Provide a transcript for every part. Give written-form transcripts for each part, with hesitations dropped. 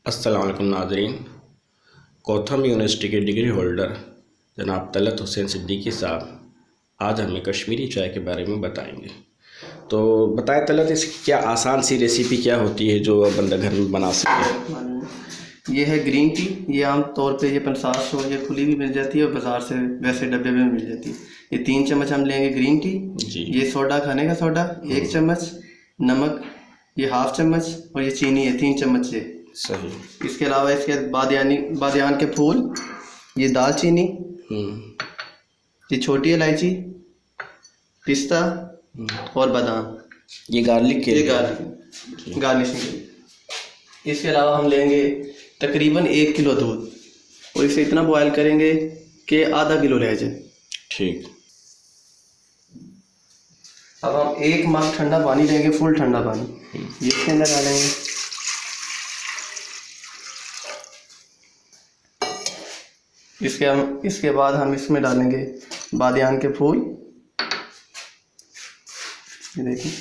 अस्सलाम वालेकुम नाज़रीन। कोथम यूनिवर्सिटी के डिग्री होल्डर जनाब तलत हुसैन सिद्दीकी साहब आज हमें कश्मीरी चाय के बारे में बताएंगे। तो बताएं तलत, इसकी क्या आसान सी रेसिपी क्या होती है जो बंदा घर में बना सके। ये है ग्रीन टी। ये आम तौर पे ये 50 ये खुली भी मिल जाती है और बाज़ार से वैसे डब्बे में मिल जाती है। ये 3 चम्मच हम लेंगे ग्रीन टी जी। ये सोडा, खाने का सोडा 1 चम्मच, नमक ये ½ चम्मच और ये चीनी है 3 चम्मच ये सही। इसके अलावा इसके बादियान के फूल, ये दालचीनी, ये छोटी इलायची, पिस्ता और बादाम, ये गार्लिक के गार्निशिंग। इसके अलावा हम लेंगे तकरीबन 1 किलो दूध और इसे इतना बॉयल करेंगे कि आधा किलो रह जाए। ठीक। अब हम 1 मग ठंडा पानी लेंगे, फुल ठंडा पानी, ये इसके अंदर डालेंगे। इसके बाद हम इसमें डालेंगे बादियान के फूल, ये देखिए,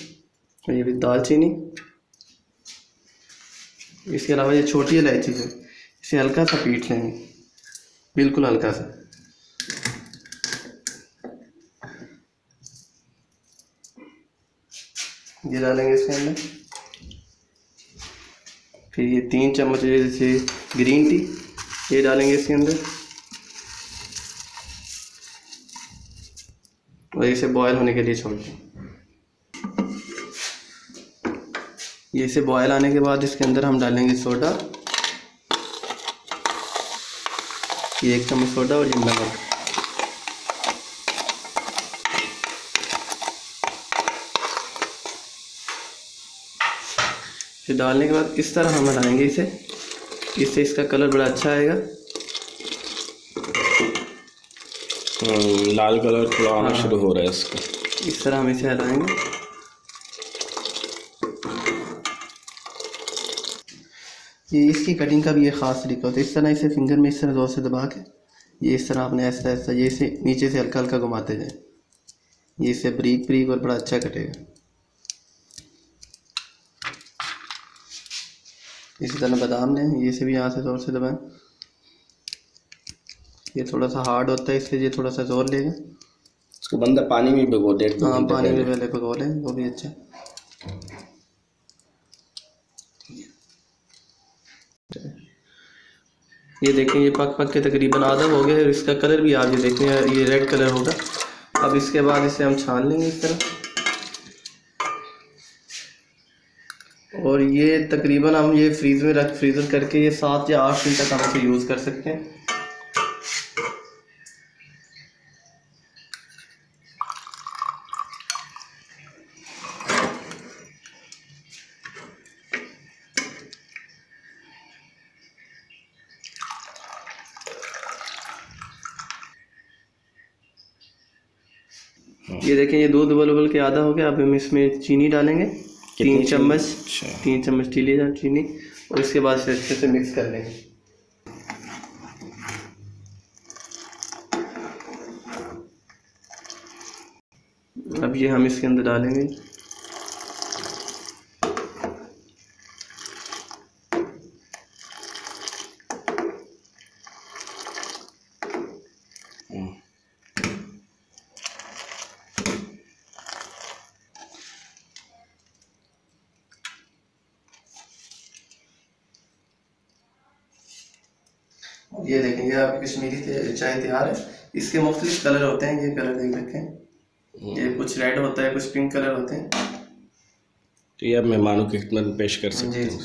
ये भी दालचीनी। इसके अलावा ये छोटी इलायची है, इसे हल्का सा पीट लेंगे, बिल्कुल हल्का सा। ये डालेंगे इसके अंदर। फिर ये 3 चम्मच जैसे ग्रीन टी ये डालेंगे इसके अंदर और इसे बॉयल होने के लिए छोड़ दें। ये इसे बॉयल आने के बाद इसके अंदर हम डालेंगे सोडा, ये 1 चम्मच सोडा और ये नमक। फिर डालने के बाद इस तरह हम हटाएंगे इसे, इससे इसका कलर बड़ा अच्छा आएगा। लाल कलर थोड़ा आना शुरू हो रहा है इसका। इस तरह हम इसे हटाएंगे। ये इसकी कटिंग का भी ये ख़ास तरीका होता है। इस तरह इसे फिंगर में इस तरह ज़ोर से दबा के ये इस तरह आपने ऐसा ऐसा ये इसे नीचे से हल्का हल्का घुमाते जाए, ये इससे बारीक बारीक और बड़ा अच्छा कटेगा। इसी तरह बादाम ने ये से भी यहाँ से ज़ोर से दबाएं। ये थोड़ा सा हार्ड होता है इसलिए ये थोड़ा सा जोर लेगा। इसको बंदा पानी में भिगो दे। हाँ, पानी में पहले भिगो लें, वो भी अच्छा। ये देखें, ये पक पक के तकरीबन आधा हो गया है। इसका कलर भी आप ये देखें, ये रेड कलर होगा। अब इसके बाद इसे हम छान लेंगे इस तरह, और ये तकरीबन हम ये फ्रीज़र करके ये 7 या 8 दिन तक हम इसे यूज़ कर सकते हैं। ये देखें, ये दूध उबल के आधा हो गया। अब हम इसमें चीनी डालेंगे 3 चम्मच। 3 चम्मच चीनी और इसके बाद इसे अच्छे से मिक्स कर लेंगे। अब ये हम इसके अंदर डालेंगे ये देखें, ये आपकी कश्मीरी चाय तैयार है। इसके मुख्तलिफ कलर होते हैं, ये कलर देख रखें, ये कुछ रेड होता है, कुछ पिंक कलर होते हैं। तो ये अब मेहमानों की खिदमत में पेश कर सकते हैं।